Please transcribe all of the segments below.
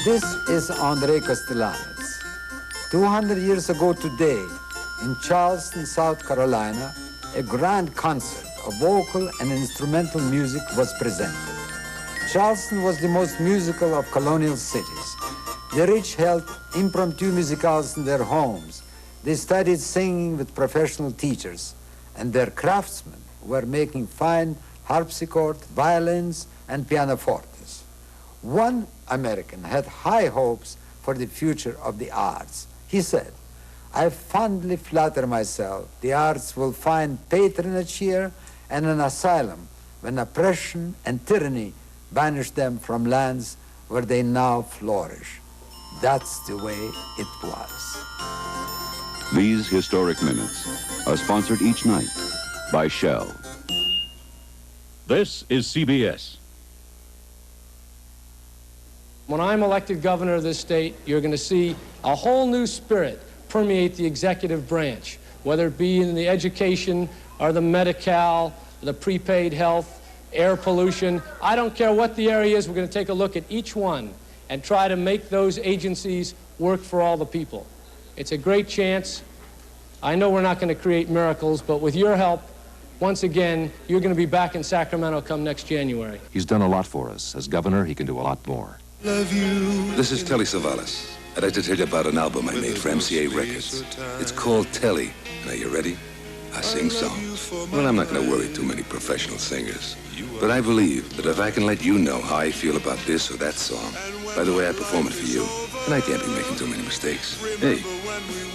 This is André Castellanos. 200 years ago today, in Charleston, South Carolina, a grand concert of vocal and instrumental music was presented. Charleston was the most musical of colonial cities. The rich held impromptu musicals in their homes. They studied singing with professional teachers, and their craftsmen were making fine harpsichord, violins, and pianofortes. One American had high hopes for the future of the arts. He said, "I fondly flatter myself the arts will find patronage here and an asylum when oppression and tyranny banish them from lands where they now flourish." That's the way it was. These historic minutes are sponsored each night by Shell. This is CBS. When I'm elected governor of this state, you're going to see a whole new spirit permeate the executive branch, whether it be in the education or the Medi-Cal, the prepaid health, air pollution. I don't care what the area is, we're going to take a look at each one and try to make those agencies work for all the people. It's a great chance. I know we're not going to create miracles, but with your help, once again, you're going to be back in Sacramento come next January. He's done a lot for us. As governor, he can do a lot more. This is Telly Savalas. I'd like to tell you about an album I made for MCA Records. It's called Telly. Are you ready? I sing song. Well, I'm not going to worry too many professional singers. But I believe that if I can let you know how I feel about this or that song, by the way I perform it for you, then I can't be making too many mistakes. Hey,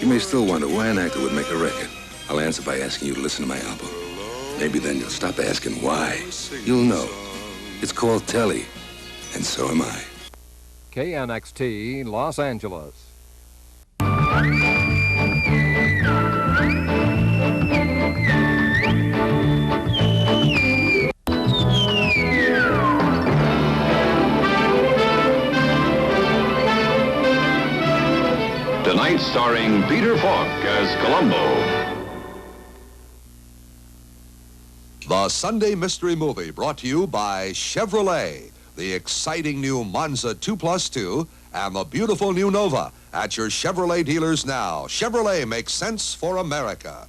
you may still wonder why an actor would make a record. I'll answer by asking you to listen to my album. Maybe then you'll stop asking why. You'll know. It's called Telly, and so am I. KNXT, Los Angeles. Tonight starring Peter Falk as Columbo. The Sunday Mystery Movie brought to you by Chevrolet, the exciting new Monza 2+2, and the beautiful new Nova at your Chevrolet dealers now. Chevrolet makes sense for America.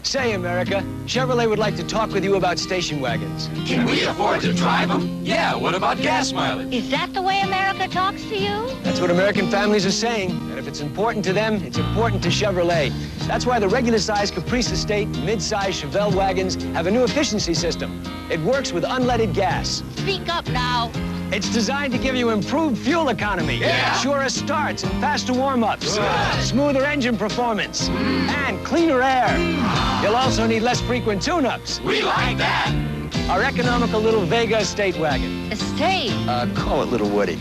Say, America, Chevrolet would like to talk with you about station wagons. Can we afford to drive them? Yeah, what about gas mileage? Is that the way America talks to you? That's what American families are saying. And if it's important to them, it's important to Chevrolet. That's why the regular-size Caprice Estate, mid-size Chevelle wagons have a new efficiency system. It works with unleaded gas. Speak up now. It's designed to give you improved fuel economy, surer starts and faster warm-ups, smoother engine performance, and cleaner air. You'll also need less frequent tune-ups. We like that. Our economical little Vega estate wagon. Estate? Call it Little Woody.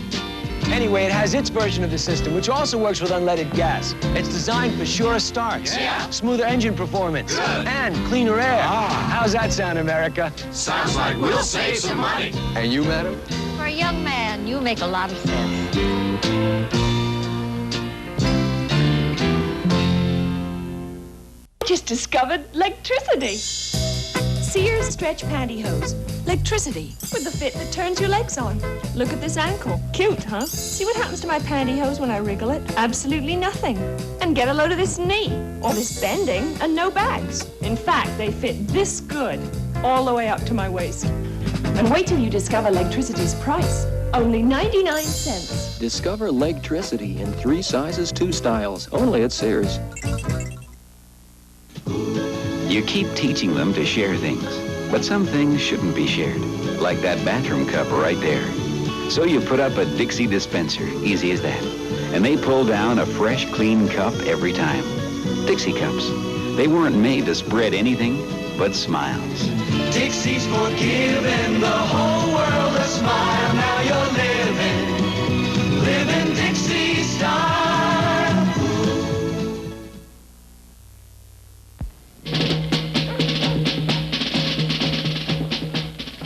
Anyway, it has its version of the system, which also works with unleaded gas. It's designed for surer starts, smoother engine performance, and cleaner air. How's that sound, America? Sounds like we'll save some money. And you, madam? For a young man, you make a lot of sense. Just discovered electricity. Sears stretch pantyhose. Electricity with the fit that turns your legs on. Look at this ankle. Cute, huh? See what happens to my pantyhose when I wriggle it? Absolutely nothing. And get a load of this knee, or this bending, and no bags. In fact, they fit this good, all the way up to my waist. And wait till you discover electricity's price. Only 99 cents. Discover Legtricity in 3 sizes, 2 styles, only at Sears. You keep teaching them to share things, but some things shouldn't be shared, like that bathroom cup right there. So you put up a Dixie dispenser, easy as that, and they pull down a fresh, clean cup every time. Dixie cups. They weren't made to spread anything but smiles. Dixie's for giving the whole world a smile. Now you're living Dixie style.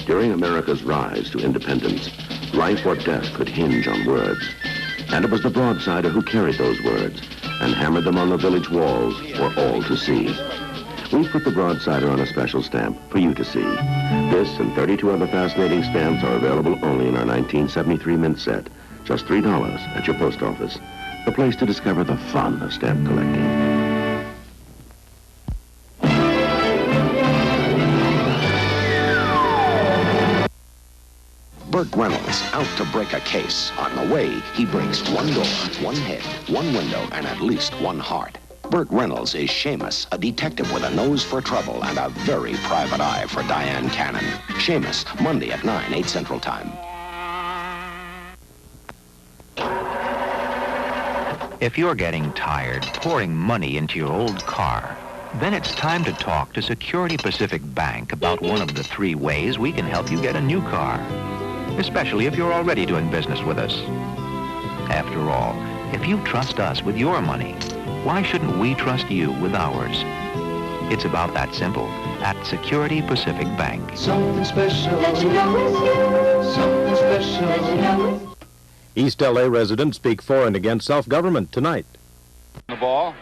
During America's rise to independence, life or death could hinge on words. And it was the broadsider who carried those words and hammered them on the village walls for all to see. We've put the broadsider on a special stamp for you to see. This and 32 other fascinating stamps are available only in our 1973 mint set. Just $3 at your post office. The place to discover the fun of stamp collecting. Burt Reynolds, out to break a case. On the way, he breaks one door, one head, one window, and at least one heart. Burt Reynolds is Seamus, a detective with a nose for trouble and a very private eye for Diane Cannon. Seamus, Monday at 9, 8 Central Time. If you're getting tired pouring money into your old car, then it's time to talk to Security Pacific Bank about one of the 3 ways we can help you get a new car, especially if you're already doing business with us. After all, if you trust us with your money, why shouldn't we trust you with ours? It's about that simple at Security Pacific Bank. Something special. Let you know it's you. Something special. Let you know it's East L.A. residents speak for and against self-government tonight. The ball.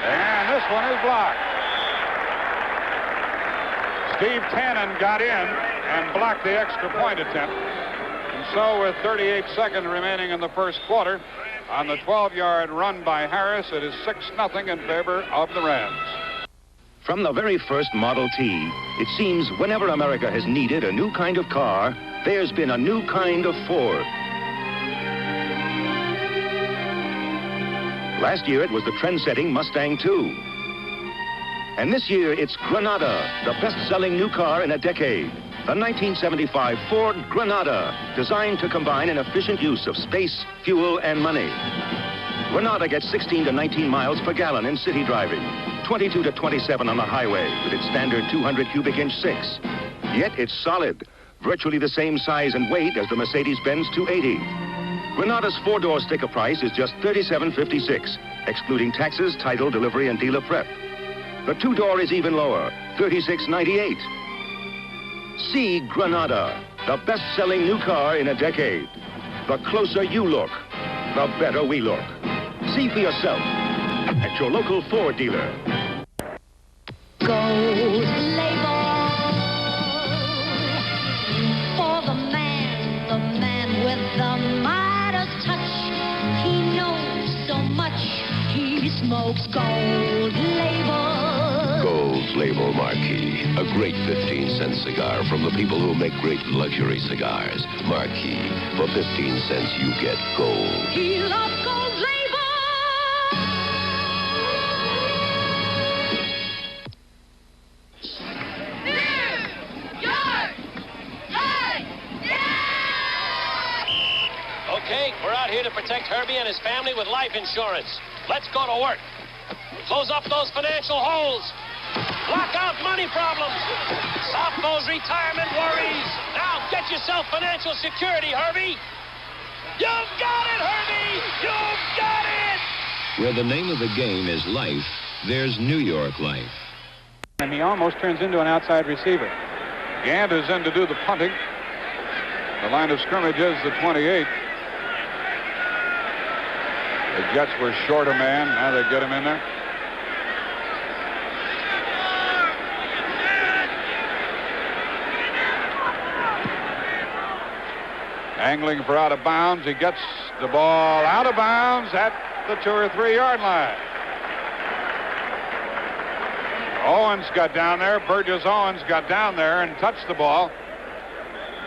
And this one is blocked. Steve Tannen got in and blocked the extra point attempt. And so with 38 seconds remaining in the first quarter, on the 12-yard run by Harris, it is 6-0 in favor of the Rams. From the very first Model T, it seems whenever America has needed a new kind of car, there's been a new kind of Ford. Last year, it was the trend-setting Mustang II. And this year, it's Granada, the best-selling new car in a decade. The 1975 Ford Granada, designed to combine an efficient use of space, fuel, and money. Granada gets 16 to 19 miles per gallon in city driving, 22 to 27 on the highway with its standard 200 cubic inch 6. Yet it's solid, virtually the same size and weight as the Mercedes-Benz 280. Granada's 4-door sticker price is just $37.56, excluding taxes, title, delivery, and dealer prep. The 2-door is even lower, $36.98. See Granada, the best-selling new car in a decade. The closer you look, the better we look. See for yourself at your local Ford dealer. Gold label for the man with the Midas touch. He knows so much, he smokes gold label. Gold Label Marquis, a great 15-cent cigar from the people who make great luxury cigars. Marquis, for 15 cents you get gold. He loves gold label. Okay, we're out here to protect Herbie and his family with life insurance. Let's go to work. Close up those financial holes. Block out money problems. Stop those retirement worries. Now get yourself financial security, Herbie. You've got it, Herbie! You've got it! Where the name of the game is life, there's New York life. And he almost turns into an outside receiver. Gant is in to do the punting. The line of scrimmage is the 28. The Jets were short a man. Now they get him in there. Angling for out of bounds. He gets the ball out of bounds at the 2 or 3 yard line. Owens got down there. Burgess Owens got down there and touched the ball.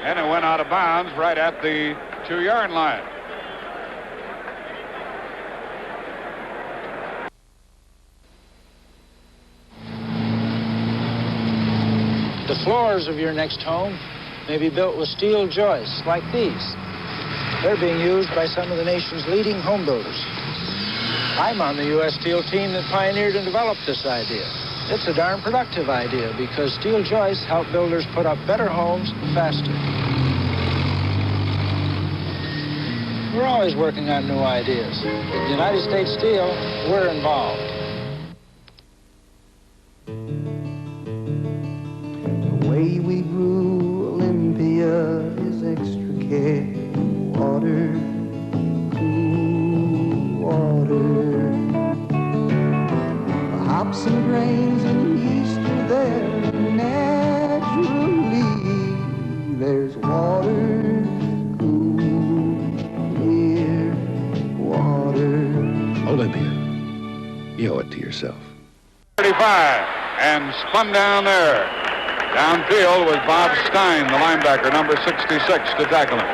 And it went out of bounds right at the 2 yard line. The floors of your next home may be built with steel joists like these. They're being used by some of the nation's leading home builders. I'm on the U.S. Steel team that pioneered and developed this idea. It's a darn productive idea because steel joists help builders put up better homes faster. We're always working on new ideas. At United States Steel, we're involved. The way we brew Olympia is extra care. Water, cool water. yourself. 35 and spun down there. Downfield was Bob Stein, the linebacker, number 66, to tackle him.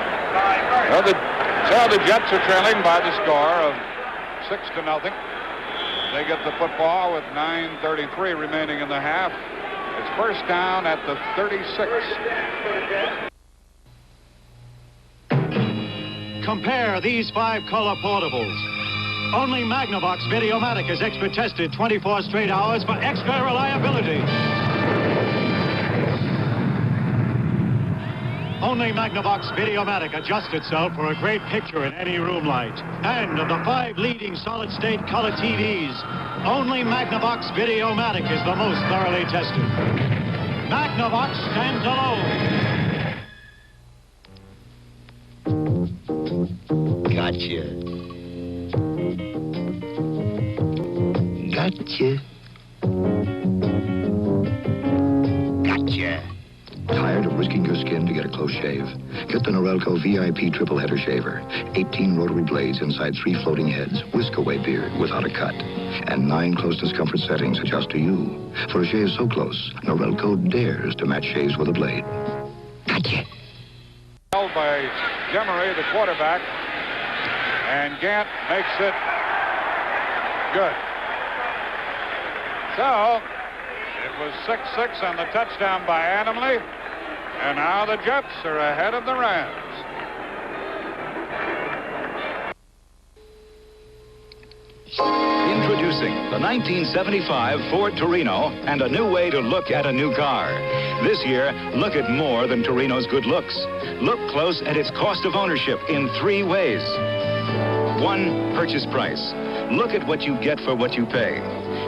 Well, the Jets are trailing by the score of 6-0. They get the football with 9:33 remaining in the half. It's first down at the 36. Compare these 5-color portables. Only Magnavox Videomatic is expert tested 24 straight hours for extra reliability. Only Magnavox Videomatic adjusts itself for a great picture in any room light. And of the 5 leading solid-state color TVs, only Magnavox Videomatic is the most thoroughly tested. Magnavox stands alone. Gotcha. Gotcha. Gotcha. Tired of risking your skin to get a close shave? Get the Norelco VIP triple header shaver. 18 rotary blades inside 3 floating heads. Whisk away beard without a cut. And 9 close discomfort settings adjust to you. For a shave so close, Norelco dares to match shaves with a blade. Gotcha. Held by Demery, the quarterback. And Gant makes it good. So, it was 6-6 on the touchdown by Adamley. And now the Jets are ahead of the Rams. Introducing the 1975 Ford Torino and a new way to look at a new car. This year, look at more than Torino's good looks. Look close at its cost of ownership in 3 ways. 1, purchase price. Look at what you get for what you pay.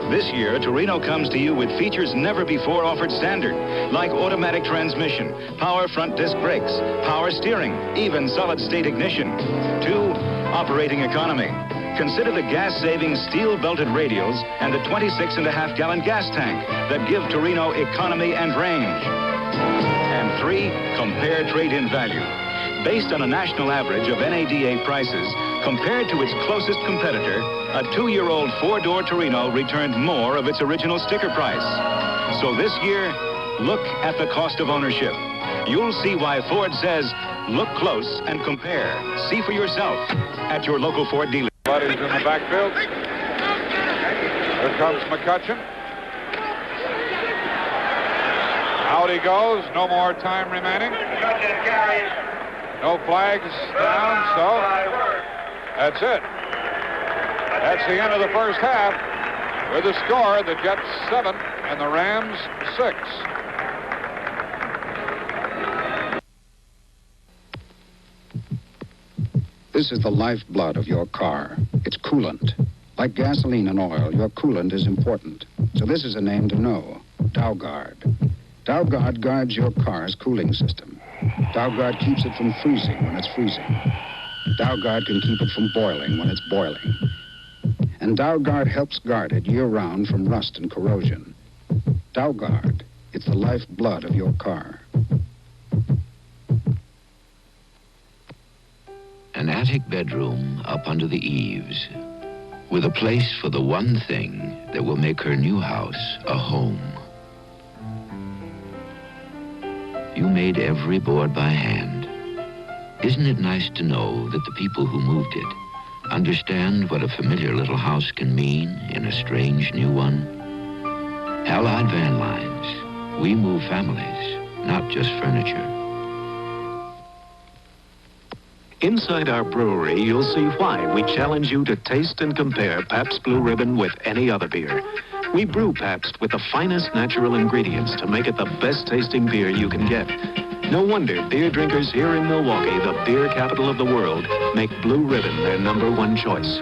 This year, Torino comes to you with features never before offered standard, like automatic transmission, power front disc brakes, power steering, even solid-state ignition. 2, operating economy. Consider the gas-saving steel-belted radials and the 26.5-gallon gas tank that give Torino economy and range. And 3, compare trade-in value. Based on a national average of NADA prices, compared to its closest competitor, a 2-year-old 4-door Torino returned more of its original sticker price. So this year, look at the cost of ownership. You'll see why Ford says, look close and compare. See for yourself at your local Ford dealer. Buddies in the backfield. Here comes McCutcheon. Out he goes. No more time remaining. No flags down, so that's it. That's the end of the first half. With the score, the Jets 7 and the Rams 6. This is the lifeblood of your car. It's coolant. Like gasoline and oil, your coolant is important. So this is a name to know. Dowguard. Dowguard guards your car's cooling system. Dowguard keeps it from freezing when it's freezing. Dowguard can keep it from boiling when it's boiling. And Dowguard helps guard it year-round from rust and corrosion. Dowguard, it's the lifeblood of your car. An attic bedroom up under the eaves, with a place for the one thing that will make her new house a home. You made every board by hand. Isn't it nice to know that the people who moved it understand what a familiar little house can mean in a strange new one? Allied Van Lines. We move families, not just furniture. Inside our brewery, you'll see why we challenge you to taste and compare Pabst Blue Ribbon with any other beer. We brew Pabst with the finest natural ingredients to make it the best-tasting beer you can get. No wonder beer drinkers here in Milwaukee, the beer capital of the world, make Blue Ribbon their #1 choice.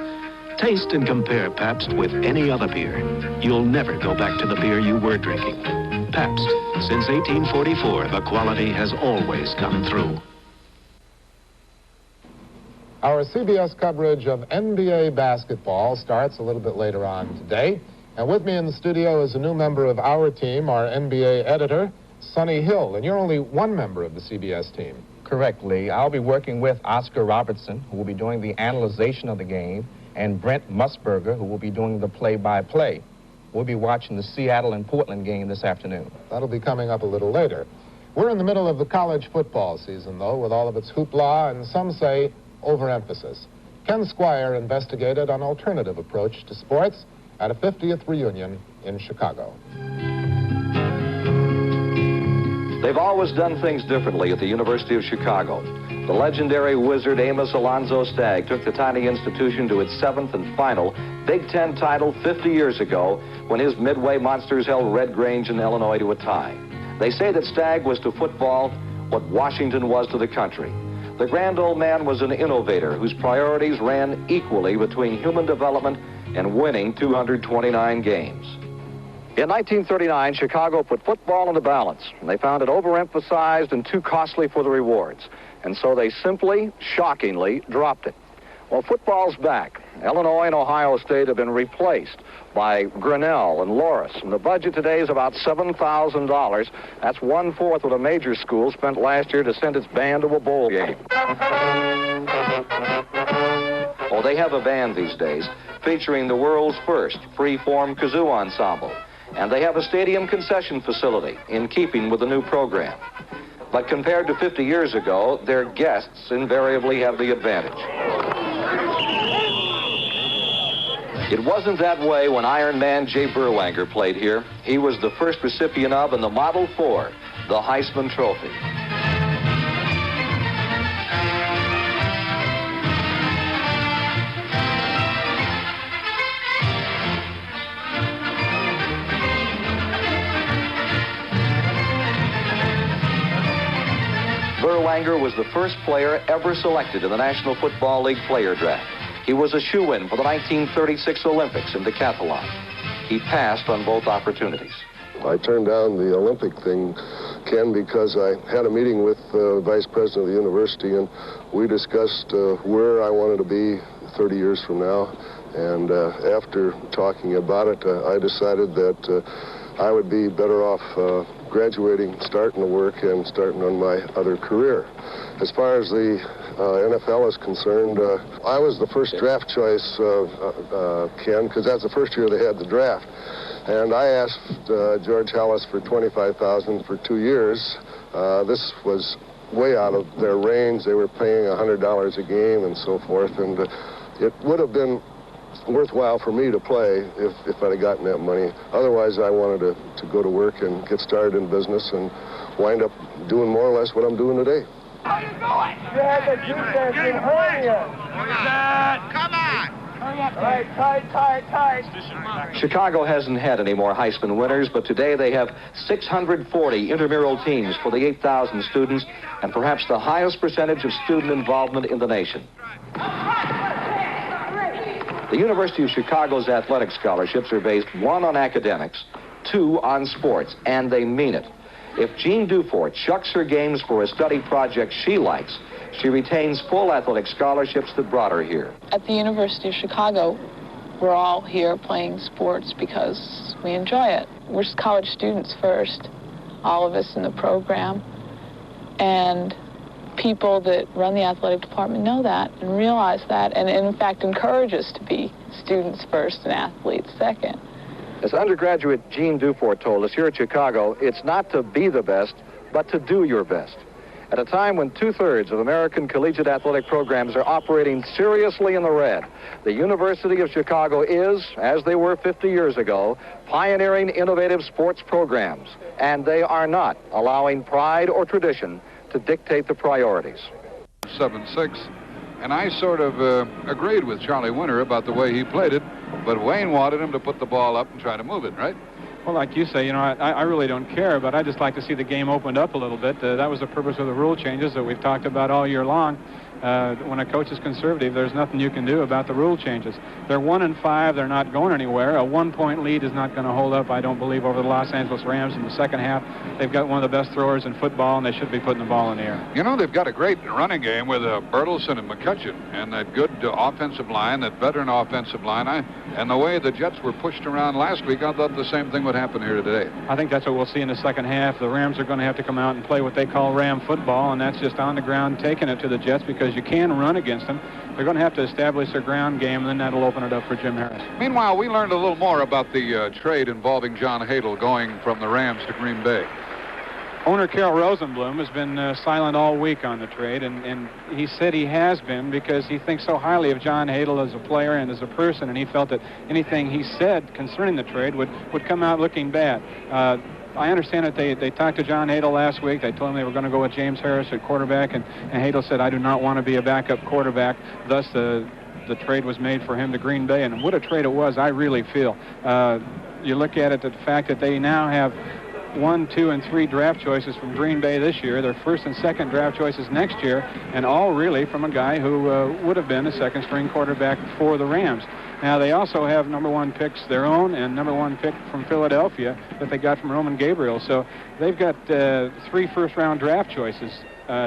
Taste and compare Pabst with any other beer. You'll never go back to the beer you were drinking. Pabst. Since 1844, the quality has always come through. Our CBS coverage of NBA basketball starts a little bit later on today. And with me in the studio is a new member of our team, our NBA editor, Sonny Hill. And you're only one member of the CBS team. Correct, Lee. I'll be working with Oscar Robertson, who will be doing the analyzation of the game, and Brent Musburger, who will be doing the play-by-play. we'll be watching the Seattle and Portland game this afternoon. That'll be coming up a little later. We're in the middle of the college football season, though, with all of its hoopla and some say overemphasis. Ken Squire investigated an alternative approach to sports at a 50th reunion in Chicago. They've always done things differently at the University of Chicago. The legendary wizard Amos Alonzo Stagg took the tiny institution to its 7th and final Big Ten title 50 years ago when his Midway Monsters held Red Grange in Illinois to a tie. They say that Stagg was to football what Washington was to the country. The grand old man was an innovator whose priorities ran equally between human development and winning 229 games. In 1939, Chicago put football in the balance. They found it overemphasized and too costly for the rewards. And so they simply, shockingly, dropped it. Well, football's back. Illinois and Ohio State have been replaced by Grinnell and Loris. And the budget today is about $7,000. That's 1/4 what a major school spent last year to send its band to a bowl game. Oh, they have a band these days featuring the world's first free-form kazoo ensemble. And they have a stadium concession facility in keeping with the new program. But compared to 50 years ago, their guests invariably have the advantage. It wasn't that way when Iron Man Jay Berwanger played here. He was the first recipient of and the model for the Heisman Trophy. Berwanger was the first player ever selected in the National Football League player draft. He was a shoo-in for the 1936 Olympics in decathlon. He passed on both opportunities. I turned down the Olympic thing, Ken, because I had a meeting with the vice president of the university, and we discussed where I wanted to be 30 years from now. And after talking about it, I decided that I would be better off graduating, starting to work, and starting on my other career. As far as the NFL is concerned, I was the first draft choice, Ken, because that's the first year they had the draft. And I asked George Hallis for $25,000 for 2 years. This was way out of their range. They were paying $100 a game and so forth, and it would have been worthwhile for me to play if I'd have gotten that money. Otherwise, I wanted to go to work and get started in business and wind up doing more or less what I'm doing today. How you going? You had the juice there, hurry up. Come on. Hurry up. Tight. Chicago hasn't had any more Heisman winners, but today they have 640 intramural teams for the 8,000 students and perhaps the highest percentage of student involvement in the nation. The University of Chicago's athletic scholarships are based 1 on academics, 2 on sports, and they mean it. If Jean Dufort chucks her games for a study project she likes, she retains full athletic scholarships that brought her here. At the University of Chicago, we're all here playing sports because we enjoy it. We're college students first, all of us in the program, and people that run the athletic department know that and realize that, and in fact encourage us to be students first and athletes second. As undergraduate Jean Dufort told us, here at Chicago, it's not to be the best, but to do your best. At a time when 2/3 of American collegiate athletic programs are operating seriously in the red, the University of Chicago is, as they were 50 years ago, pioneering innovative sports programs, and they are not allowing pride or tradition to dictate the priorities. 7-6, and I sort of agreed with Charlie Winter about the way he played it, but Wayne wanted him to put the ball up and try to move it, right? Well, like you say, you know, I really don't care, but I just like to see the game opened up a little bit. That was the purpose of the rule changes that we've talked about all year long. When a coach is conservative, there's nothing you can do about the rule changes. They're 1-5. They're not going anywhere. A 1-point lead is not going to hold up, I don't believe, over the Los Angeles Rams in the second half. They've got one of the best throwers in football, and they should be putting the ball in the air. You know, they've got a great running game with Bertelsen and McCutcheon and that good offensive line, that veteran offensive line. And the way the Jets were pushed around last week, I thought the same thing would happen here today. I think that's what we'll see in the second half. The Rams are going to have to come out and play what they call Ram football, and that's just on the ground taking it to the Jets because you can run against them. They're going to have to establish their ground game, and then that'll open it up for Jim Harris. Meanwhile, we learned a little more about the trade involving John Hadl going from the Rams to Green Bay. Owner Carol Rosenblum has been silent all week on the trade, and he said he has been because he thinks so highly of John Hadl as a player and as a person, and he felt that anything he said concerning the trade would come out looking bad. I understand that they talked to John Hadl last week. They told him they were going to go with James Harris at quarterback, and Hadl said, I do not want to be a backup quarterback. Thus, the trade was made for him to Green Bay, and what a trade it was, I really feel. You look at it, the fact that they now have 1, 2, and 3 draft choices from Green Bay this year, their first and second draft choices next year, and all really from a guy who would have been a second-string quarterback for the Rams. Now, they also have number 1 picks their own and number 1 pick from Philadelphia that they got from Roman Gabriel. So they've got 3 first-round draft choices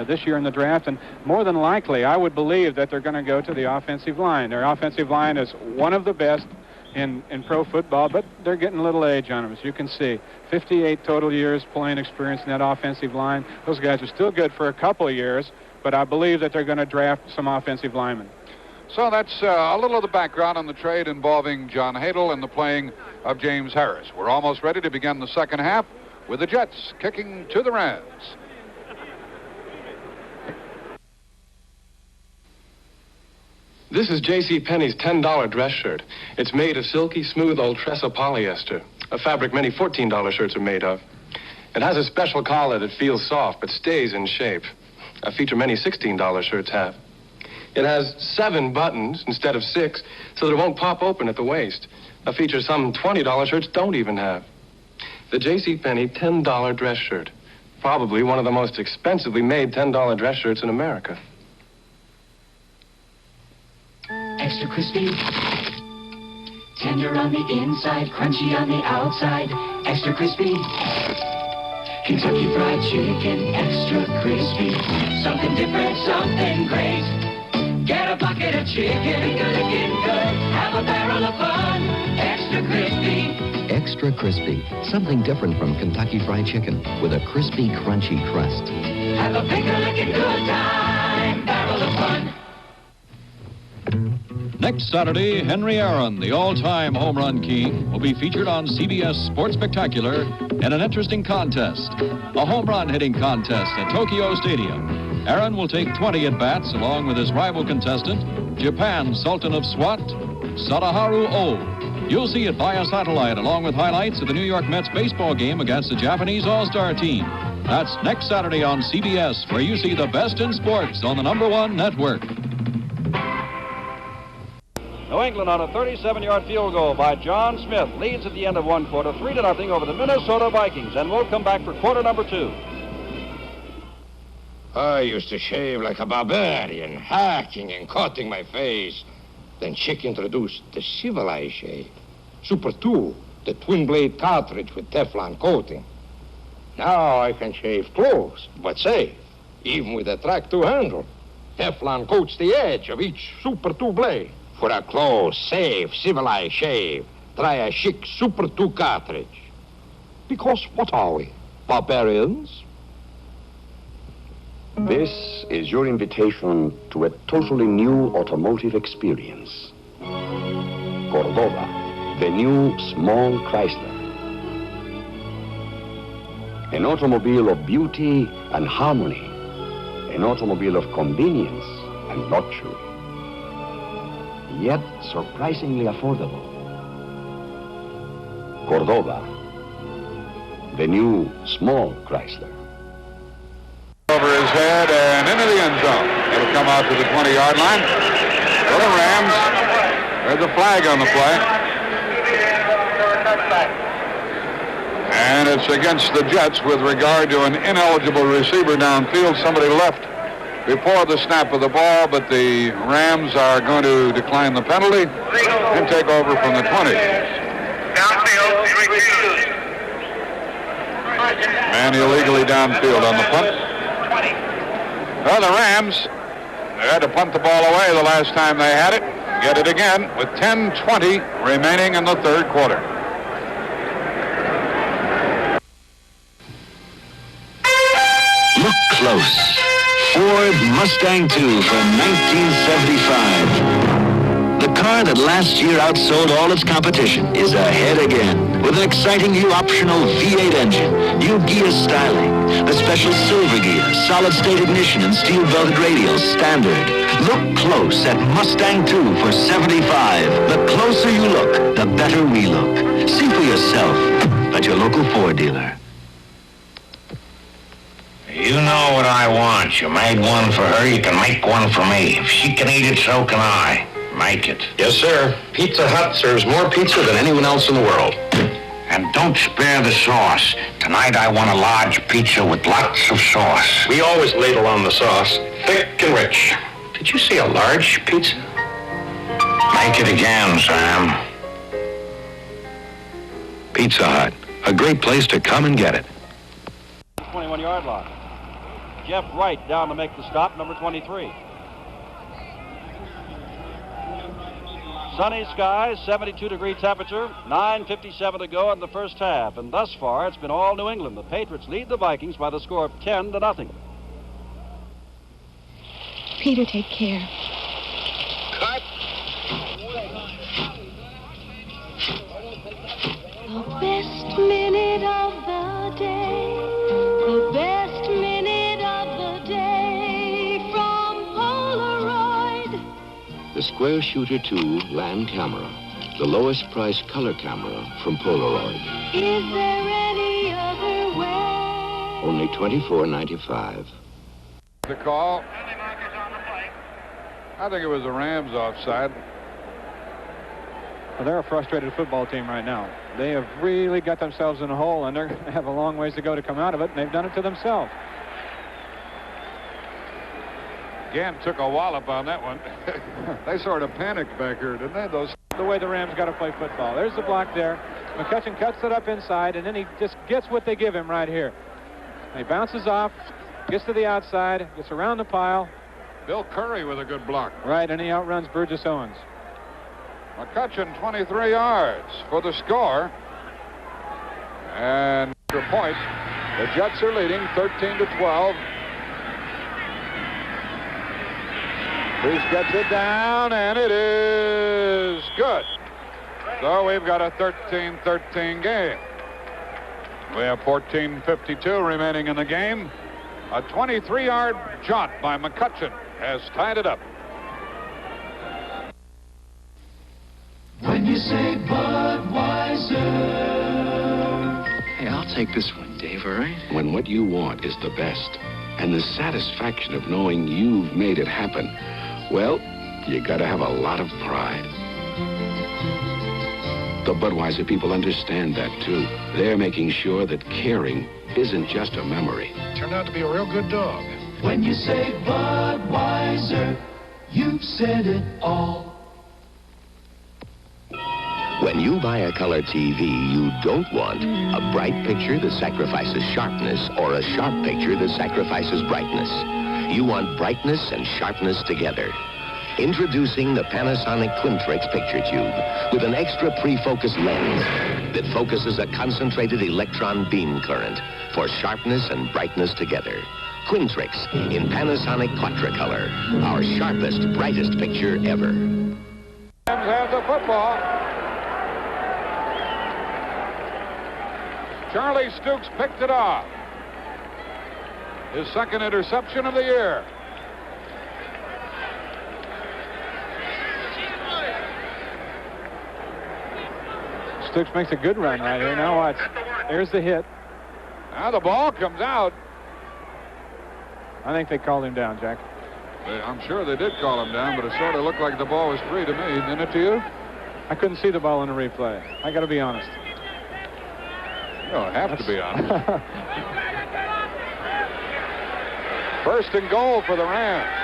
this year in the draft, and more than likely, I would believe that they're going to go to the offensive line. Their offensive line is one of the best in pro football, but they're getting a little age on them, as you can see. 58 total years playing experience in that offensive line. Those guys are still good for a couple of years, but I believe that they're going to draft some offensive linemen. So that's a little of the background on the trade involving John Hadl and the playing of James Harris. We're almost ready to begin the second half with the Jets kicking to the Rams. This is J.C. Penney's $10 dress shirt. It's made of silky, smooth Ultressa polyester, a fabric many $14 shirts are made of. It has a special collar that feels soft but stays in shape, a feature many $16 shirts have. It has 7 buttons instead of 6, so that it won't pop open at the waist, a feature some $20 shirts don't even have. The J.C. Penney $10 dress shirt, probably one of the most expensively made $10 dress shirts in America. Extra crispy, tender on the inside, crunchy on the outside. Extra crispy, Kentucky Fried Chicken. Extra crispy, something different, something great. Get a bucket of chicken, looking good. Have a barrel of fun. Extra crispy. Extra crispy, something different from Kentucky Fried Chicken with a crispy, crunchy crust. Have a bigger looking good time. Barrel of fun. Next Saturday, Henry Aaron, the all-time home run king, will be featured on CBS Sports Spectacular in an interesting contest, a home run hitting contest at Tokyo Stadium. Aaron will take 20 at-bats along with his rival contestant, Japan's Sultan of SWAT, Sadaharu Oh. You'll see it via satellite along with highlights of the New York Mets baseball game against the Japanese All-Star team. That's next Saturday on CBS, where you see the best in sports on the #1 network. New England on a 37-yard field goal by John Smith leads at the end of one quarter, 3-0 over the Minnesota Vikings, and we'll come back for quarter number 2. I used to shave like a barbarian, hacking and cutting my face. Then Chick introduced the civilized shave. Super 2, the twin-blade cartridge with Teflon coating. Now I can shave close, but safe, even with a track-2 handle. Teflon coats the edge of each Super 2 blade. For a close, safe, civilized shave, try a Chic Super 2 cartridge. Because what are we, barbarians? This is your invitation to a totally new automotive experience. Cordova, the new small Chrysler. An automobile of beauty and harmony. An automobile of convenience and luxury. Yet surprisingly affordable. Cordova, the new small Chrysler. Over his head and into the end zone. It'll come out to the 20-yard line. For the Rams, there's a flag on the play. And it's against the Jets with regard to an ineligible receiver downfield. Somebody left before the snap of the ball, but the Rams are going to decline the penalty and take over from the 20. Downfield, refused. Man illegally downfield on the punt. Well, the Rams, they had to punt the ball away the last time they had it. get it again with 10:20 remaining in the third quarter. Look close. Ford Mustang II from 1975. The car that last year outsold all its competition is ahead again with an exciting new optional V8 engine, new gear styling, the special silver gear, solid-state ignition, and steel-belted radials standard. Look close at Mustang II for 75. The closer you look, the better we look. See for yourself at your local Ford dealer. You know what I want. You made one for her, you can make one for me. If she can eat it, so can I. Make it. Yes, sir. Pizza Hut serves more pizza than anyone else in the world. And don't spare the sauce. Tonight I want a large pizza with lots of sauce. We always ladle on the sauce, thick and rich. Did you say a large pizza? Make it again, Sam. Pizza Hut, a great place to come and get it. 21-yard line. Jeff Wright down to make the stop, number 23. Sunny skies, 72-degree temperature, 9:57 to go in the first half. And thus far, it's been all New England. The Patriots lead the Vikings by the score of 10-0. Peter, take care. Cut. The best minute of the day. The best minute of the day from Polaroid. The Square Shooter 2 Land Camera, the lowest price color camera from Polaroid. Is there any other way? Only $24.95. The call. I think it was the Rams offside. Well, they're a frustrated football team right now. They have really got themselves in a hole, and they have a long ways to go to come out of it, and they've done it to themselves. Gant took a wallop on that one. They sort of panicked back here, didn't they? The way the Rams got to play football. There's the block there. McCutcheon cuts it up inside, and then he just gets what they give him right here. He bounces off, gets to the outside, gets around the pile. Bill Curry with a good block. Right, and he outruns Burgess Owens. McCutcheon 23 yards for the score. And your point, the Jets are leading 13-12. Reese gets it down, and it is good. So we've got a 13-13 game. We have 14:52 remaining in the game. A 23-yard jaunt by McCutcheon has tied it up. When you say Budweiser. Hey, I'll take this one, Dave, all right? When what you want is the best, and the satisfaction of knowing you've made it happen, well, you gotta have a lot of pride. The Budweiser people understand that, too. They're making sure that caring isn't just a memory. Turned out to be a real good dog. When you say Budweiser, you've said it all. When you buy a color TV, you don't want a bright picture that sacrifices sharpness or a sharp picture that sacrifices brightness. You want brightness and sharpness together. Introducing the Panasonic Quintrix picture tube with an extra pre-focus lens that focuses a concentrated electron beam current for sharpness and brightness together. Quintrix in Panasonic Quatracolor, our sharpest, brightest picture ever. Rams have the football. Charlie Stukes picked it off. His second interception of the year. Stukes makes a good run right here. Now watch. Here's the hit. Now the ball comes out. I think they called him down, Jack. I'm sure they did call him down, but it sort of looked like the ball was free to me. Didn't it to you? I couldn't see the ball in the replay. I got to be honest. You don't have to be honest. First and goal for the Rams.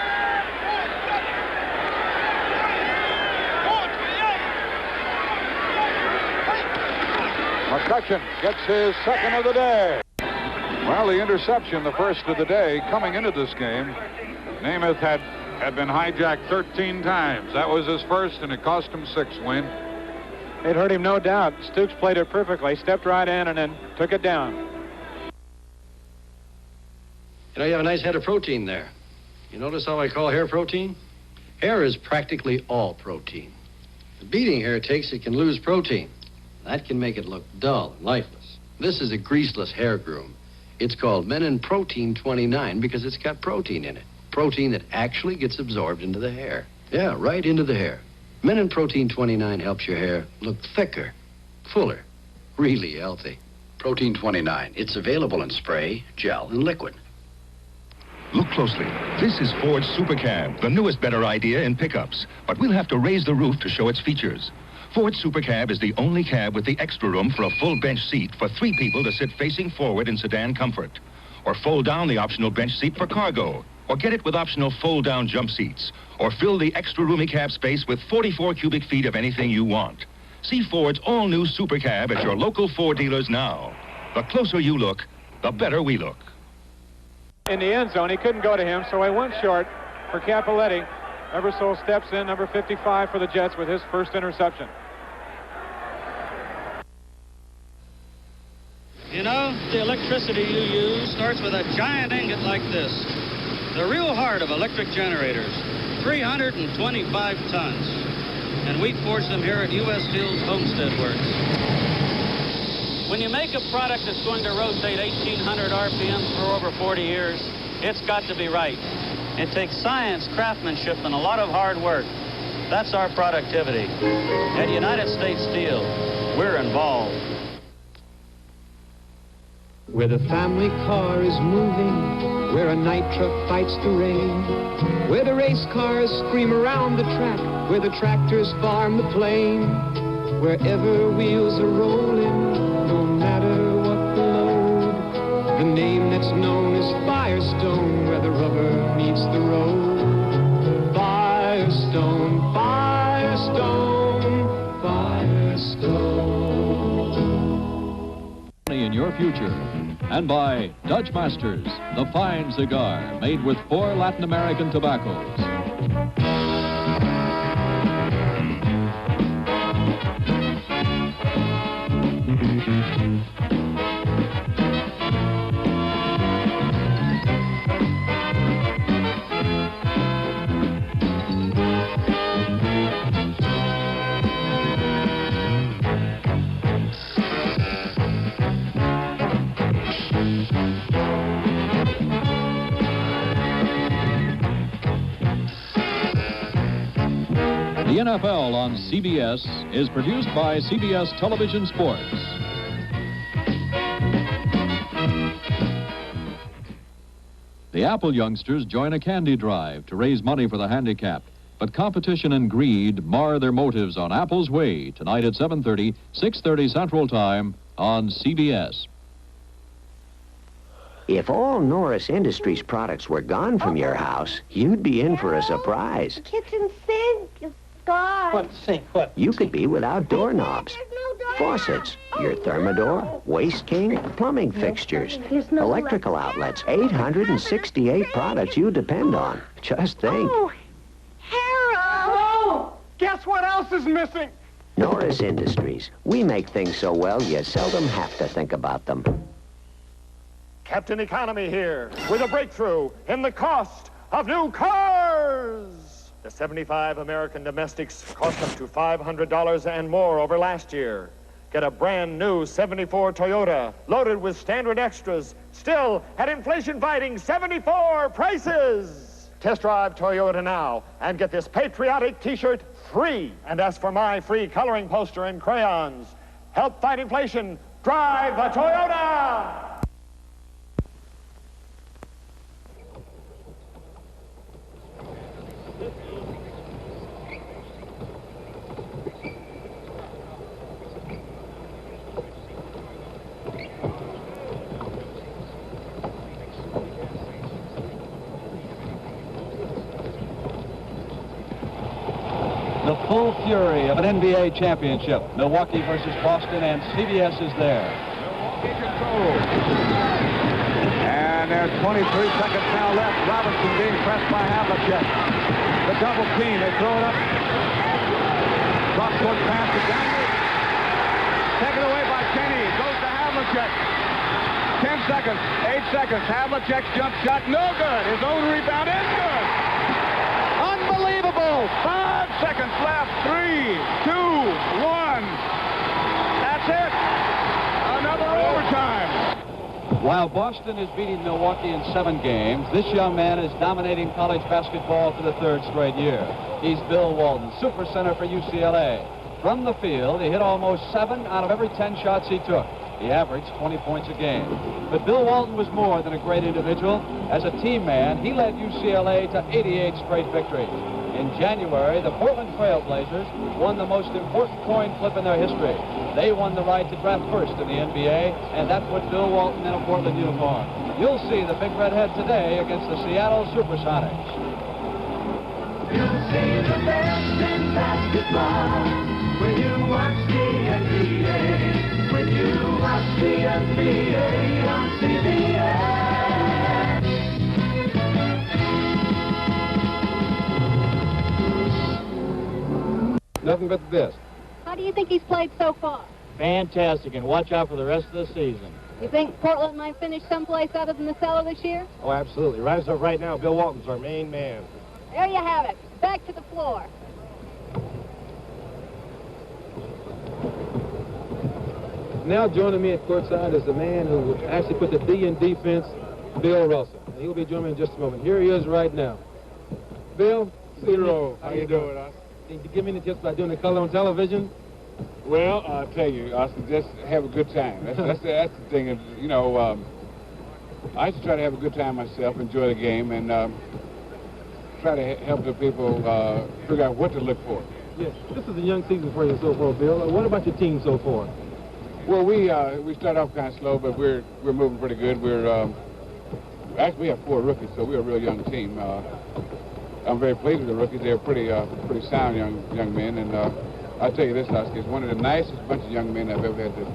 McCutcheon gets his second of the day. Well, the interception, the first of the day, coming into this game. Namath had had been hijacked 13 times. That was his first, and it cost him 6 wins. It hurt him, no doubt. Stukes played it perfectly, stepped right in, and then took it down. You know, you have a nice head of protein there. You notice how I call hair protein? Hair is practically all protein. The beating hair takes, it can lose protein. That can make it look dull and lifeless. This is a greaseless hair groom. It's called Menin Protein 29 because it's got protein in it. Protein that actually gets absorbed into the hair. Yeah, right into the hair. Menin Protein 29 helps your hair look thicker, fuller, really healthy. Protein 29. It's available in spray, gel, and liquid. Look closely. This is Ford's Super Cab, the newest better idea in pickups. But we'll have to raise the roof to show its features. Ford's Super Cab is the only cab with the extra room for a full bench seat for 3 people to sit facing forward in sedan comfort. Or fold down the optional bench seat for cargo. Or get it with optional fold-down jump seats. Or fill the extra roomy cab space with 44 cubic feet of anything you want. See Ford's all-new Super Cab at your local Ford dealers now. The closer you look, the better we look. In the end zone, he couldn't go to him, so he went short for Capoletti. Ebersole steps in, number 55 for the Jets, with his first interception. You know, the electricity you use starts with a giant ingot like this. The real heart of electric generators, 325 tons. And we forge them here at U.S. Steel's Homestead Works. When you make a product that's going to rotate 1,800 RPMs for over 40 years, it's got to be right. It takes science, craftsmanship, and a lot of hard work. That's our productivity. At United States Steel, we're involved. Where the family car is moving, where a night truck fights the rain, where the race cars scream around the track, where the tractors farm the plain, wherever wheels are rolling, no matter what the load, the name that's known as Firestone, where the rubber meets the road. Firestone, Firestone, Firestone. In your future. And by Dutch Masters, the fine cigar made with 4 Latin American tobaccos. The NFL on CBS is produced by CBS Television Sports. The Apple youngsters join a candy drive to raise money for the handicapped. But competition and greed mar their motives on Apple's Way, tonight at 7:30, 6:30 Central Time on CBS. If all Norris Industries products were gone from your house, you'd be in for a surprise. The kitchen sink is gone. What sink? What? You could be without doorknobs, faucets, your Thermador, Waste King, plumbing fixtures, electrical outlets, 868 products you depend on. Just think. Oh, Harold! Guess what else is missing? Norris Industries. We make things so well, you seldom have to think about them. Captain Economy here with a breakthrough in the cost of new cars. The 75 American domestics cost up to $500 and more over last year. Get a brand new 74 Toyota loaded with standard extras, still at inflation-fighting 74 prices. Test drive Toyota now and get this patriotic T-shirt free. And as for my free coloring poster and crayons, help fight inflation, drive a Toyota! The full fury of an NBA championship. Milwaukee versus Boston, and CBS is there. Milwaukee controls. And there's 23 seconds now left. Robinson being pressed by Havlicek. double team. They throw it up. Cross-court pass to Daniel. Taken away by Kenny. Goes to Havlicek. 10 seconds. 8 seconds. Havlicek's jump shot. No good. His own rebound is good. Unbelievable. 5 seconds left. 3, 2, 1. That's it. Another overtime. While Boston is beating Milwaukee in 7 games, this young man is dominating college basketball for the 3rd straight year. He's Bill Walton, super center for UCLA. From the field, he hit almost 7 out of every 10 shots he took. He averaged 20 points a game. But Bill Walton was more than a great individual. As a team man, he led UCLA to 88 straight victories. In January, the Portland Trail Blazers won the most important coin flip in their history. They won the right to draft first in the NBA, and that put Bill Walton in a Portland uniform. You'll see the Big Redhead today against the Seattle Supersonics. You'll see the best in basketball when you watch the NBA. When you watch the NBA on CBS. Nothing but the best. How do you think he's played so far? Fantastic, and watch out for the rest of the season. You think Portland might finish someplace other than the cellar this year? Oh, absolutely. Right as of right now, Bill Walton's our main man. There you have it. Back to the floor. Now joining me at courtside is the man who actually put the D in defense, Bill Russell. And he'll be joining me in just a moment. Here he is right now. Bill? Zero. How you doing, Austin? Can you give me any tips about doing the color on television? Well, I'll tell you, Austin, just have a good time. That's the thing. You know, I used to try to have a good time myself, enjoy the game, and try to help the people figure out what to look for. Yes, this is a young season for you so far, Bill. What about your team so far? Well, we start off kind of slow, but we're moving pretty good. Actually we have 4 rookies, so we're a real young team. I'm very pleased with the rookies. They're pretty sound young men, and I'll tell you this, Oscar, it's one of the nicest bunch of young men I've ever had the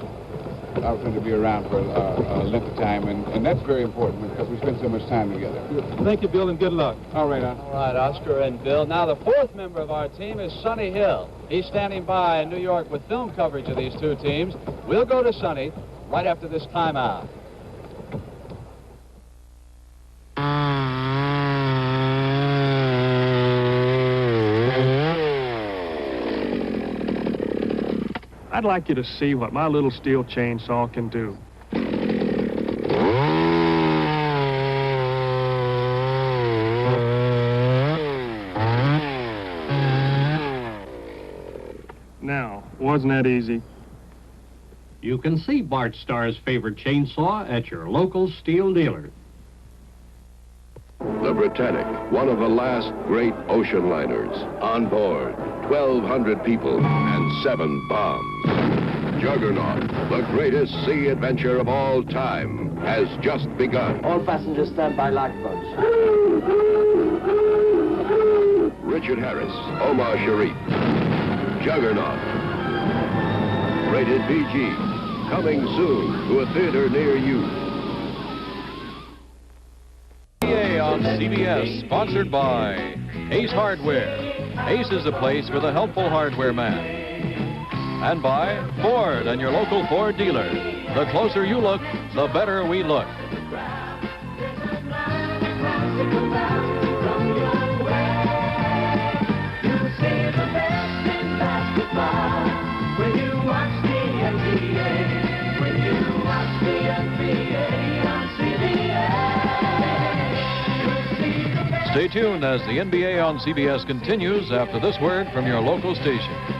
opportunity to be around for a length of time, and that's very important because we spend so much time together. Thank you, Bill, and good luck. All right, All right, Oscar and Bill. Now, the 4th member of our team is Sonny Hill. He's standing by in New York with film coverage of these 2 teams. We'll go to Sonny right after this timeout. I'd like you to see what my little steel chainsaw can do. Now, wasn't that easy? You can see Bart Starr's favorite chainsaw at your local steel dealer. The Britannic, one of the last great ocean liners. On board, 1,200 people and 7 bombs. Juggernaut, the greatest sea adventure of all time, has just begun. All passengers stand by lifeboats. Richard Harris, Omar Sharif. Juggernaut. Rated PG. Coming soon to a theater near you. On CBS, sponsored by Ace Hardware. Ace is the place for the helpful hardware man. And by Ford and your local Ford dealer. The closer you look, the better we look. Stay tuned as the NBA on CBS continues after this word from your local station.